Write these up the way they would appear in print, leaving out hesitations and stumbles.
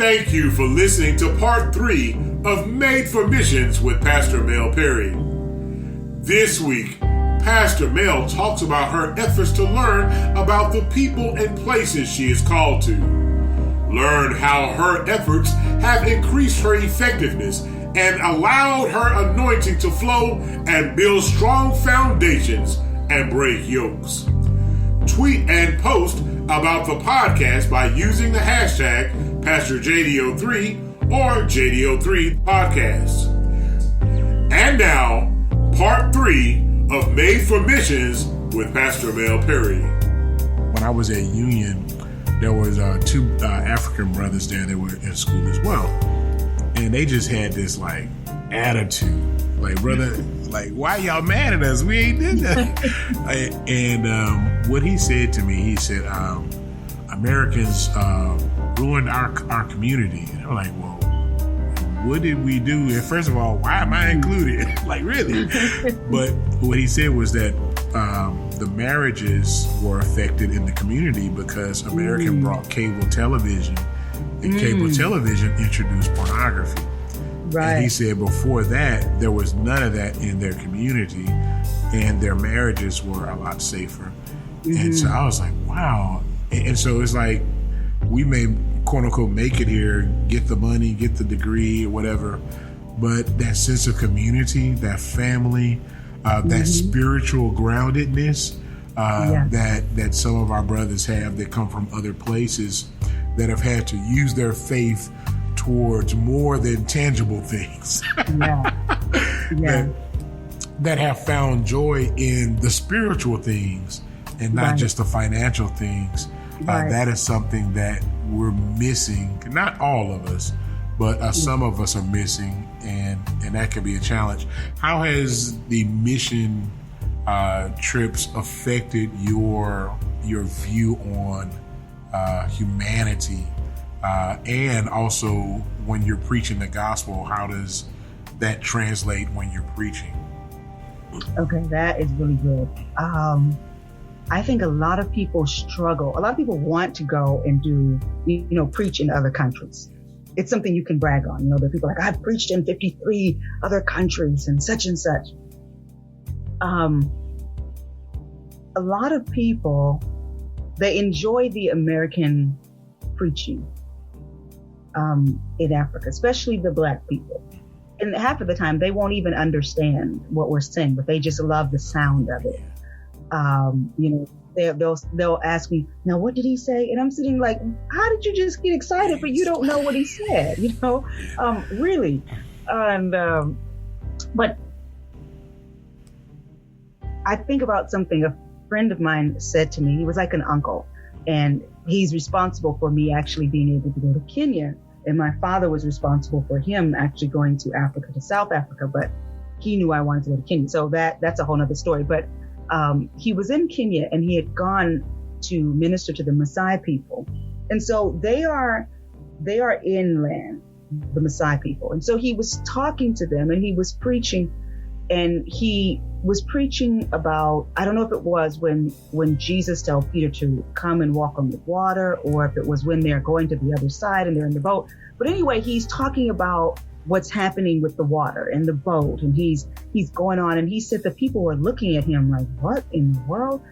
Thank you for listening to part 3 of Made for Missions with Pastor Mel Perry. This week, Pastor Mel talks about her efforts to learn about the people and places she is called to. Learn how her efforts have increased her effectiveness and allowed her anointing to flow and build strong foundations and break yokes. Tweet and post about the podcast by using the hashtag PastorJD03 or JD03 Podcast. And now, part 3 of Made for Missions with Pastor Mel Perry. When I was at Union, there was 2 African brothers there that were in school as well. And they just had this like attitude. Like, brother, like, why y'all mad at us? We ain't did that. And what he said to me, he said, Americans ruined our community. And I'm like, well, what did we do? And first of all, why am I included? Like, really? But what he said was that the marriages were affected in the community because American brought cable television, and cable television introduced pornography. Right. And he said before that, there was none of that in their community, and their marriages were a lot safer. And so I was like, wow. And so it's like, we may, quote unquote, make it here, get the money, get the degree, or whatever. But that sense of community, that family, that spiritual groundedness that some of our brothers have that come from other places that have had to use their faith towards more than tangible things. That have found joy in the spiritual things and not just the financial things. That is something that we're missing. Not all of us, but some of us are missing, and that could be a challenge. How has the mission trips affected your view on humanity, and also when you're preaching the gospel? How does that translate when you're preaching? Okay, that is really good. I think a lot of people struggle. A lot of people want to go and do, preach in other countries. It's something you can brag on. There are people like, I've preached in 53 other countries and such and such. A lot of people, they enjoy the American preaching in Africa, especially the Black people. And half of the time, they won't even understand what we're saying, but they just love the sound of it. They'll ask me, now what did he say? And I'm sitting like, how did you just get excited, but you don't know what he said, really. And, but I think about something a friend of mine said to me. He was like an uncle, and he's responsible for me actually being able to go to Kenya. And my father was responsible for him actually going to Africa, to South Africa, but he knew I wanted to go to Kenya. So that's a whole nother story. But he was in Kenya, and he had gone to minister to the Maasai people. And so they are inland, the Maasai people. And so he was talking to them, and he was preaching, and he was preaching about, I don't know if it was when Jesus told Peter to come and walk on the water, or if it was when they're going to the other side and they're in the boat. But anyway, he's talking about what's happening with the water and the boat, and he's going on, and he said the people were looking at him like, what in the world?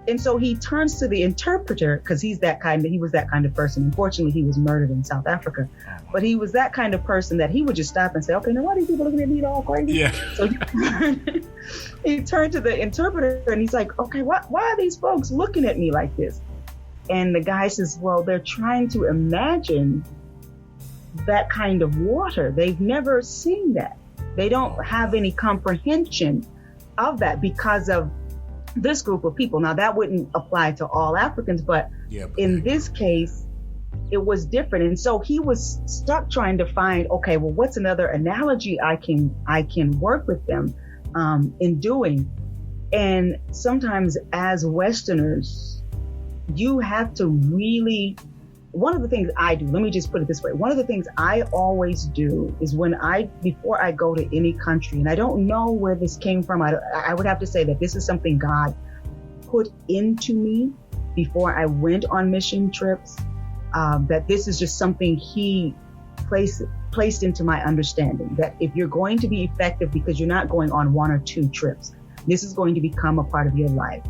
And so he turns to the interpreter, because he was that kind of person. Unfortunately, he was murdered in South Africa, but he was that kind of person that he would just stop and say, okay, now why are these people looking at me all crazy? Yeah. So he turned to the interpreter, and he's like, okay, why are these folks looking at me like this? And the guy says, well, they're trying to imagine that kind of water. They've never seen that. They don't have any comprehension of that because of this group of people. Now, that wouldn't apply to all Africans, but in this case, it was different. And so he was stuck trying to find, okay, well, what's another analogy I can work with them in doing? And sometimes as Westerners, you have to really, one of the things I do, let me just put it this way. One of the things I always do is before I go to any country, and I don't know where this came from, I would have to say that this is something God put into me before I went on mission trips. that this is just something he placed into my understanding, that if you're going to be effective, because you're not going on 1 or 2 trips, this is going to become a part of your life.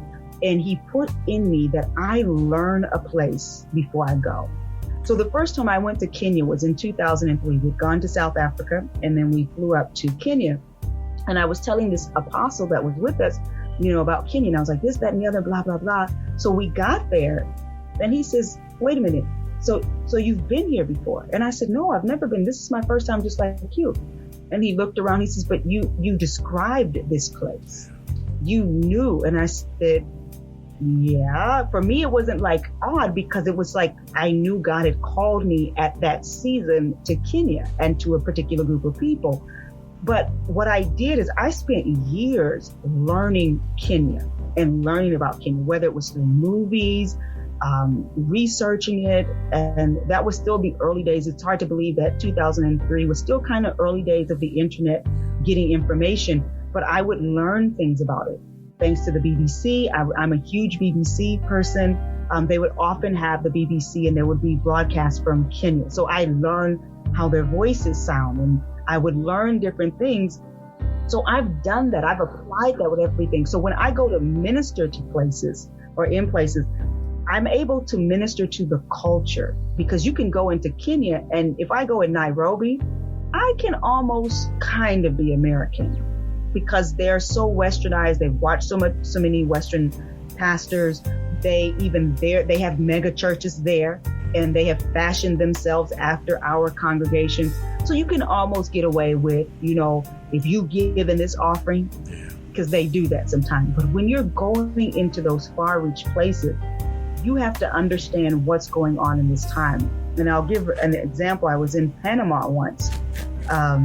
And he put in me that I learn a place before I go. So the first time I went to Kenya was in 2003. We'd gone to South Africa, and then we flew up to Kenya. And I was telling this apostle that was with us, about Kenya. And I was like, this, that, and the other, blah, blah, blah. So we got there, and he says, wait a minute. So you've been here before? And I said, no, I've never been. This is my first time, just like you. And he looked around. He says, but you described this place. You knew. And I said, yeah. For me, it wasn't like odd, because it was like I knew God had called me at that season to Kenya and to a particular group of people. But what I did is I spent years learning Kenya and learning about Kenya, whether it was through movies, researching it. And that was still the early days. It's hard to believe that 2003 was still kind of early days of the internet getting information, but I would learn things about it. Thanks to the BBC. I'm a huge BBC person. They would often have the BBC, and there would be broadcasts from Kenya. So I learned how their voices sound, and I would learn different things. So I've done that. I've applied that with everything. So when I go to minister to places or in places, I'm able to minister to the culture, because you can go into Kenya, and if I go in Nairobi, I can almost kind of be American, because they're so westernized. They've watched so many Western pastors. They have mega churches there, and they have fashioned themselves after our congregations. So you can almost get away with, if you give in this offering, because they do that sometimes. But when you're going into those far reach places, you have to understand what's going on in this time. And I'll give an example. I was in Panama once. I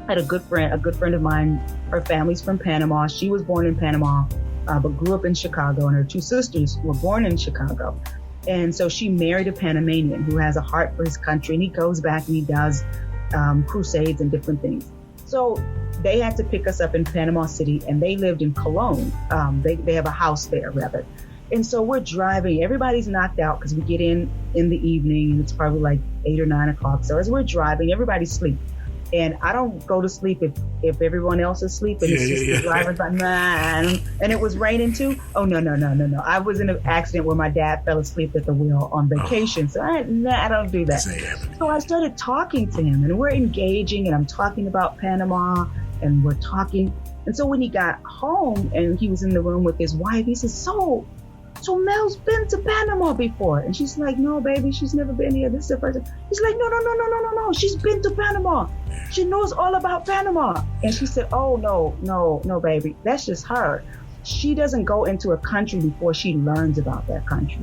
had a good friend of mine. Her family's from Panama. She was born in Panama, but grew up in Chicago, and her 2 sisters were born in Chicago. And so she married a Panamanian who has a heart for his country, and he goes back and he does crusades and different things. So they had to pick us up in Panama City, and they lived in Cologne. They have a house there, rather. And so we're driving. Everybody's knocked out because we get in the evening, and it's probably like 8 or 9 o'clock. So as we're driving, everybody's asleep. And I don't go to sleep if everyone else is asleep, and it's just the driver's like, man. And it was raining too. Oh, no. I was in an accident where my dad fell asleep at the wheel on vacation. So I don't do that. So I started talking to him, and we're engaging, and I'm talking about Panama, and we're talking. And so when he got home and he was in the room with his wife, he says, so Mel's been to Panama before? And she's like, no, baby, she's never been here. This is the first time. He's like, no. She's been to Panama. She knows all about Panama. And she said, oh, no, baby. That's just her. She doesn't go into a country before she learns about that country.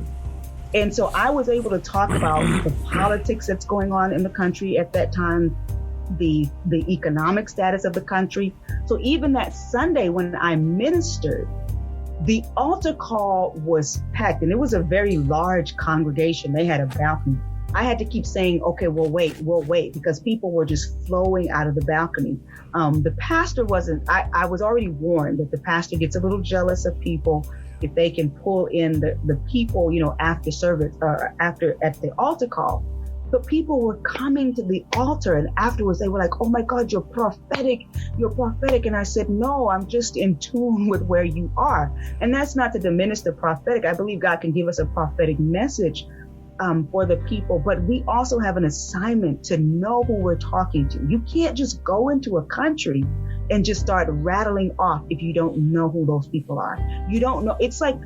And so I was able to talk about the politics that's going on in the country at that time, the economic status of the country. So even that Sunday when I ministered, the altar call was packed, and it was a very large congregation. They had a balcony. I had to keep saying, okay, we'll wait, because people were just flowing out of the balcony. The pastor wasn't, I was already warned that the pastor gets a little jealous of people if they can pull in the people, after service or at the altar call. But people were coming to the altar, and afterwards they were like, oh my God, you're prophetic. And I said, no, I'm just in tune with where you are. And that's not to diminish the prophetic. I believe God can give us a prophetic message for the people, but we also have an assignment to know who we're talking to. You can't just go into a country and just start rattling off if you don't know who those people are. You don't know. It's like,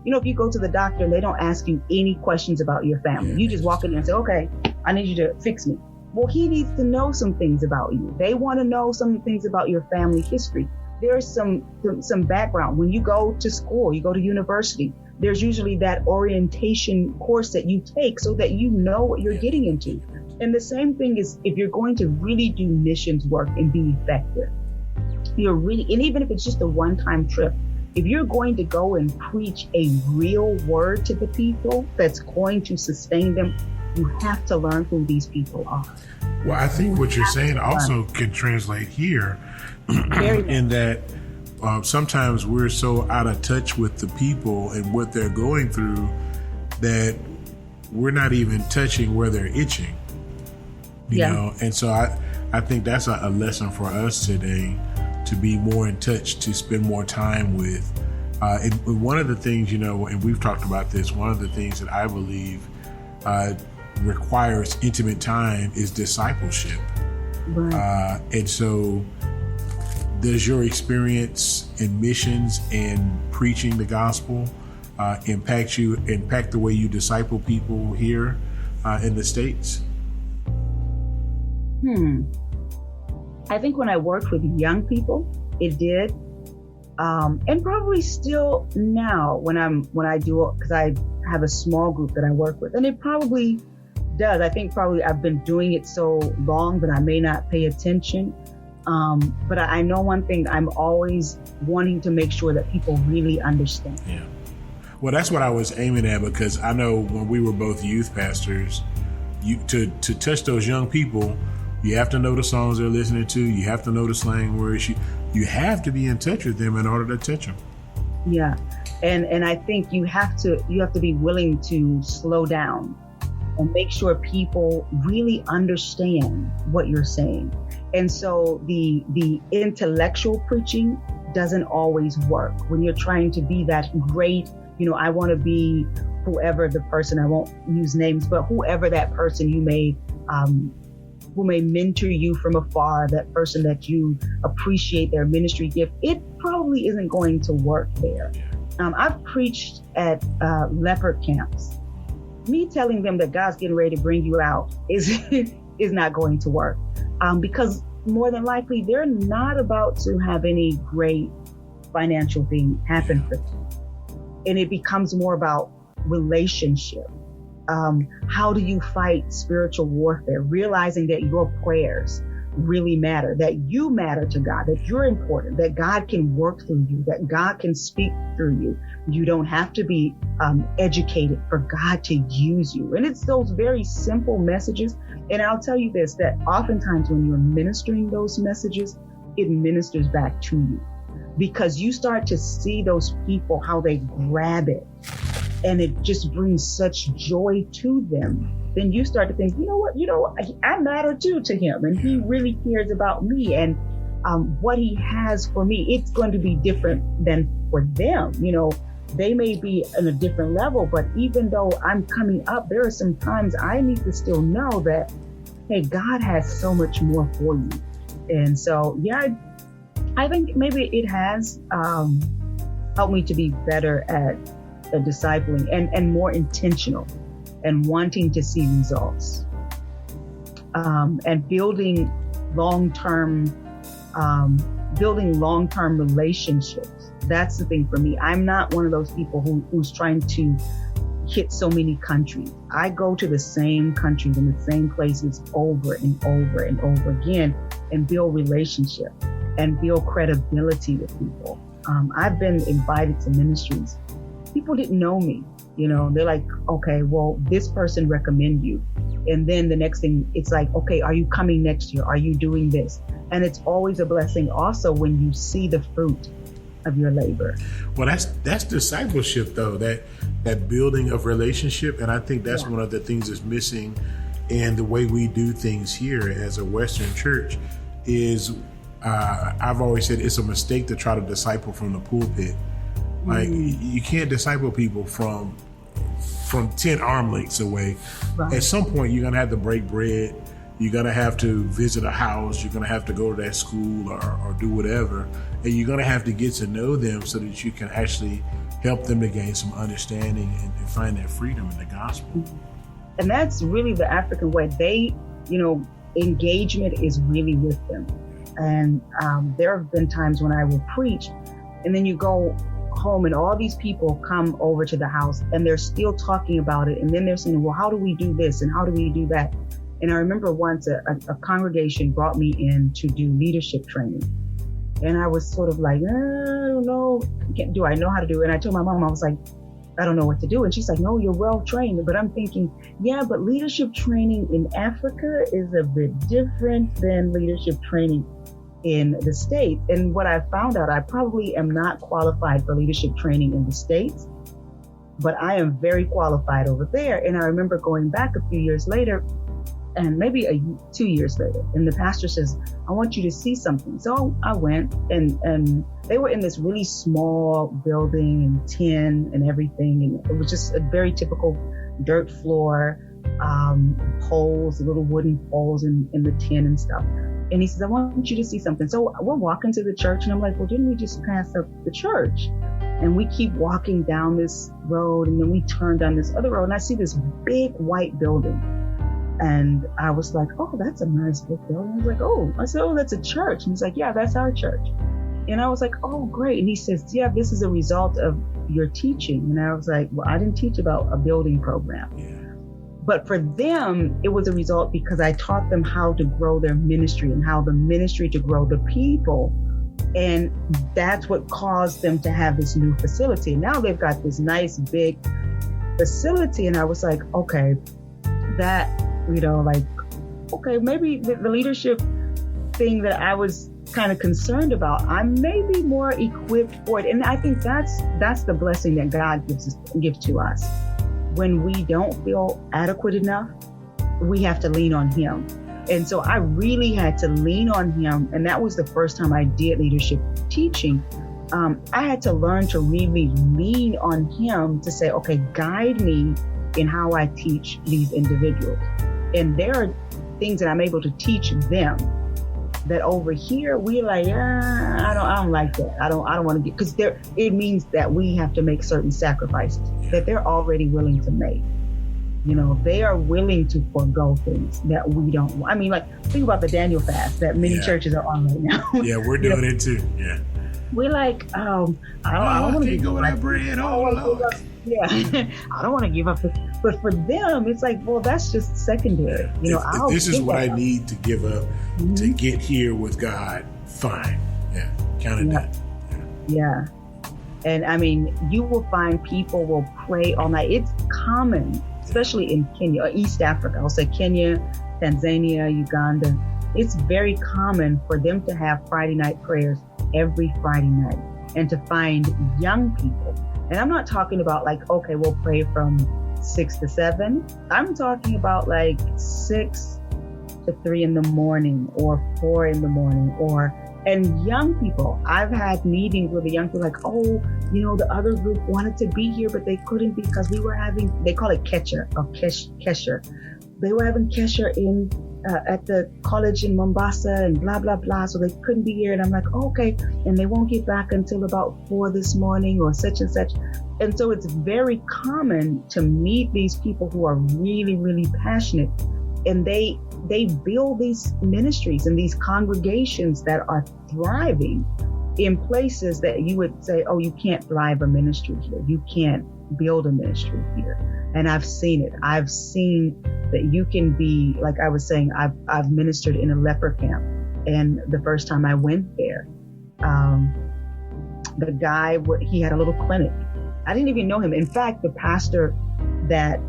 if you go to the doctor and they don't ask you any questions about your family, you just walk in there and say, okay, I need you to fix me. Well, he needs to know some things about you. They want to know some things about your family history. There's some background. When you go to school, you go to university, there's usually that orientation course that you take so that you know what you're getting into. And the same thing is if you're going to really do missions work and be effective, and even if it's just a one-time trip, if you're going to go and preach a real word to the people that's going to sustain them, you have to learn who these people are. Well, I think what you're saying also can translate here in that sometimes we're so out of touch with the people and what they're going through that we're not even touching where they're itching, you know? And so I think that's a lesson for us today, to be more in touch, to spend more time with. And one of the things, you know, and we've talked about this, one of the things that I believe requires intimate time is discipleship. Right. And so does your experience in missions and preaching the gospel impact the way you disciple people here in the States? I think when I worked with young people, it did. And probably still now when I do, because I have a small group that I work with, and it probably does. I think probably I've been doing it so long that I may not pay attention. But I know one thing, I'm always wanting to make sure that people really understand. Yeah. Well, that's what I was aiming at, because I know when we were both youth pastors, to touch those young people, you have to know the songs they're listening to. You have to know the slang words. You have to be in touch with them in order to touch them. Yeah. And I think you have to be willing to slow down and make sure people really understand what you're saying. And so the intellectual preaching doesn't always work when you're trying to be that great, you know, I want to be whoever the person, I won't use names, but whoever that person you may, who may mentor you from afar, that person that you appreciate their ministry gift, it probably isn't going to work there. I've preached at leopard camps. Me telling them that God's getting ready to bring you out is not going to work, because more than likely they're not about to have any great financial thing happen for them. And it becomes more about relationship. How do you fight spiritual warfare? Realizing that your prayers really matter, that you matter to God, that you're important, that God can work through you, that God can speak through you. You don't have to be educated for God to use you. And it's those very simple messages. And I'll tell you this, that oftentimes when you're ministering those messages, it ministers back to you, because you start to see those people, how they grab it, and it just brings such joy to them. Then you start to think, you know what, I matter too to him, and he really cares about me, and what he has for me, it's going to be different than for them. You know, they may be on a different level, but even though I'm coming up, there are some times I need to still know that, hey, God has so much more for you. And so, yeah, I think maybe it has helped me to be better at discipling and more intentional and wanting to see results, and building long-term relationships. That's the thing for me. I'm not one of those people who's trying to hit so many countries. I go to the same countries and the same places over and over and over again and build relationship and build credibility with people. I've been invited to ministries. People didn't know me. You know, they're like, okay, well, this person recommend you. And then the next thing, it's like, okay, are you coming next year? Are you doing this? And it's always a blessing also when you see the fruit of your labor. Well, that's discipleship, though, that building of relationship. And I think that's one of the things that's missing in the way we do things here as a Western church is, I've always said it's a mistake to try to disciple from the pulpit. Like, you can't disciple people from 10 arm lengths away. Right. At some point, you're going to have to break bread. You're going to have to visit a house. You're going to have to go to that school or do whatever. And you're going to have to get to know them so that you can actually help them to gain some understanding and find that freedom in the gospel. And that's really the African way. They, engagement is really with them. And there have been times when I will preach, and then you go home and all these people come over to the house and they're still talking about it. And then they're saying, well, how do we do this? And how do we do that? And I remember once a congregation brought me in to do leadership training. And I was sort of like, I don't know, do I know how to do it? And I told my mom, I was like, I don't know what to do. And she's like, no, you're well trained. But I'm thinking, yeah, but leadership training in Africa is a bit different than leadership training in the States. And what I found out, I probably am not qualified for leadership training in the States, but I am very qualified over there. And I remember going back a few years later, and maybe 2 years later, and the pastor says, I want you to see something. So I went, and they were in this really small building and tin and everything. And it was just a very typical dirt floor, poles, little wooden poles in the tin and stuff. And he says, I want you to see something. So we're walking to the church, and I'm like, well, didn't we just pass up the church? And we keep walking down this road, and then we turn down this other road, and I see this big white building. And I was like, oh, that's a nice big building. I was like, I said, that's a church. And he's like, yeah, that's our church. And I was like, oh, great. And he says, yeah, this is a result of your teaching. And I was like, well, I didn't teach about a building program. Yeah. But for them, it was a result because I taught them how to grow their ministry and how the ministry to grow the people. And that's what caused them to have this new facility. Now they've got this nice big facility. And I was like, okay, that, okay, maybe the leadership thing that I was kind of concerned about, I may be more equipped for it. And I think that's the blessing that God gives to us. When we don't feel adequate enough, we have to lean on Him. And so I really had to lean on Him. And that was the first time I did leadership teaching. I had to learn to really lean on Him to say, okay, guide me in how I teach these individuals. And there are things that I'm able to teach them that over here we're like, I don't like that. I don't want to get, because it means that we have to make certain sacrifices that they're already willing to make. They are willing to forego things that we don't want. I mean, like, think about the Daniel fast that many churches are on right now. Yeah, we're doing it too. Yeah. We're like, I don't want to go with that bread. Oh, Lord. Yeah, I don't want to give up. But for them, it's like, well, that's just secondary. If this is what I need to give up to get here with God, fine. Yeah, count it done. Yeah. And I mean, you will find people will pray all night. It's common, especially in Kenya, or East Africa. I'll say Kenya, Tanzania, Uganda. It's very common for them to have Friday night prayers every Friday night, and to find young people. And I'm not talking about like, okay, we'll pray from 6 to 7. I'm talking about like 6 to 3 in the morning or 4 in the morning, and young people. I've had meetings with the young people like, the other group wanted to be here, but they couldn't because we were having, they call it Kesher. They were having Kesher at the college in Mombasa and blah, blah, blah. So they couldn't be here. And I'm like, okay. And they won't get back until about 4 this morning or such and such. And so it's very common to meet these people who are really, really passionate. And they build these ministries and these congregations that are thriving in places that you would say, oh, you can't thrive a ministry here. You can't build a ministry here. And I've seen it. I've seen that you can be, like I was saying, I've ministered in a leper camp. And the first time I went there, the guy, he had a little clinic. I didn't even know him. In fact, the pastor that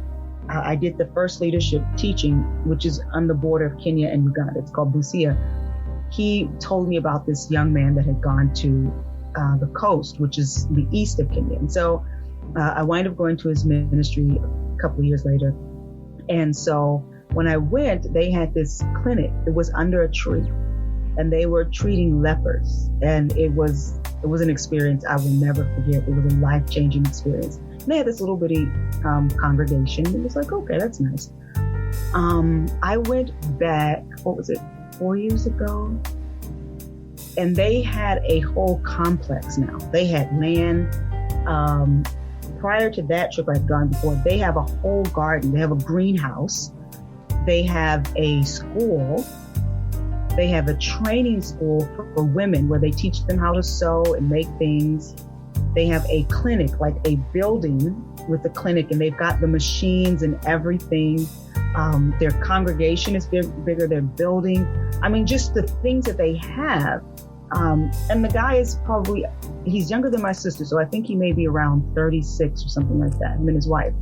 I did the first leadership teaching, which is on the border of Kenya and Uganda, it's called Busia. He told me about this young man that had gone to the coast, which is the east of Kenya. And so I wind up going to his ministry a couple of years later. And so when I went, they had this clinic. It was under a tree, and they were treating lepers. And it was an experience I will never forget. It was a life-changing experience. And they had this little bitty congregation. It was like, okay, that's nice. I went back, 4 years ago? And they had a whole complex now. They had land. Prior to that trip I'd gone before, they have a whole garden. They have a greenhouse. They have a school. They have a training school for women where they teach them how to sew and make things. They have a clinic, like a building with a clinic, and they've got the machines and everything. Their congregation is bigger, their building. I mean, just the things that they have. And the guy is he's younger than my sister, so I think he may be around 36 or something like that, him and his wife.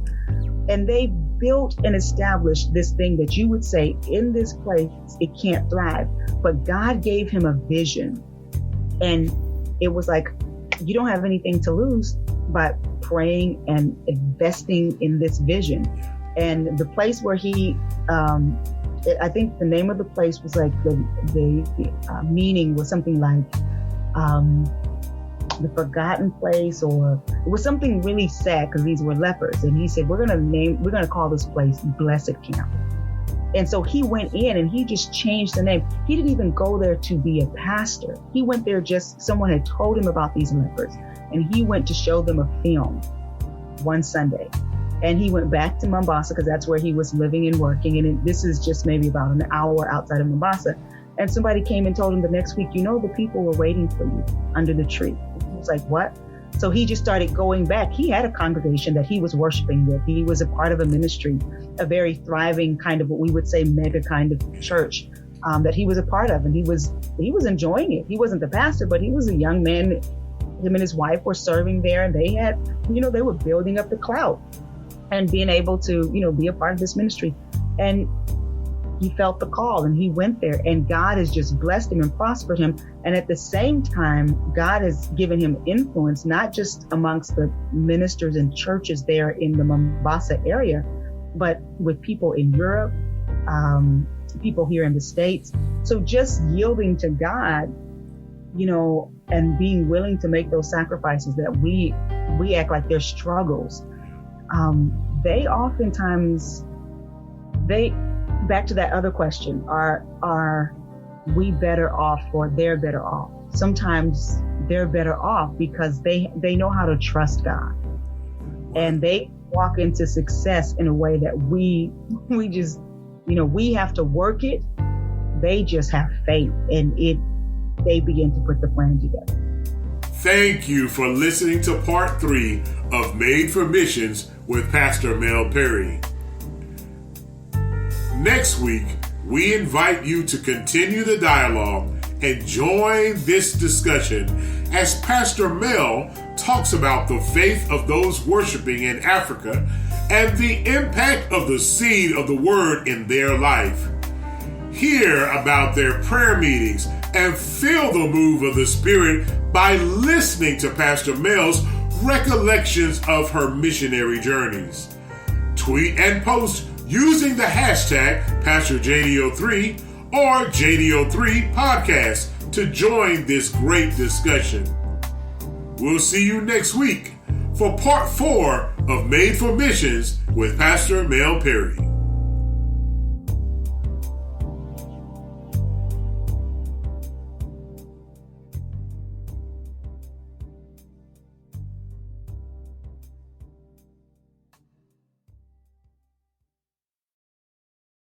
And they built and established this thing that you would say, in this place, it can't thrive. But God gave him a vision. And it was like, you don't have anything to lose, but praying and investing in this vision. And the place where he, I think the name of the place was like the meaning was something like the forgotten place, or it was something really sad because these were lepers. And he said, we're going to call this place Blessed Camp. And so he went in and he just changed the name. He didn't even go there to be a pastor. He went there just, someone had told him about these lepers, and he went to show them a film one Sunday. And he went back to Mombasa because that's where he was living and working. And this is just maybe about an hour outside of Mombasa. And somebody came and told him the next week, the people were waiting for you under the tree. He was like, what? So he just started going back. He had a congregation that he was worshiping with. He was a part of a ministry, a very thriving kind of what we would say mega kind of church that he was a part of. And he was enjoying it. He wasn't the pastor, but he was a young man. Him and his wife were serving there, and they had, they were building up the clout and being able to, be a part of this ministry. And he felt the call and he went there, and God has just blessed him and prospered him. And at the same time, God has given him influence, not just amongst the ministers and churches there in the Mombasa area, but with people in Europe, people here in the States. So just yielding to God, and being willing to make those sacrifices that we act like they're struggles. They oftentimes, back to that other question, are we better off or they're better off? Sometimes they're better off because they know how to trust God, and they walk into success in a way that we just, we have to work it. They just have faith, and they begin to put the plan together. Thank you for listening to part 3 of Made for Missions with Pastor Mel Perry. Next week, we invite you to continue the dialogue and join this discussion as Pastor Mel talks about the faith of those worshiping in Africa and the impact of the seed of the word in their life. Hear about their prayer meetings and feel the move of the Spirit by listening to Pastor Mel's recollections of her missionary journeys. Tweet and post using the hashtag PastorJD03 or JD03 Podcast to join this great discussion. We'll see you next week for part 4 of Made for Missions with Pastor Mel Perry.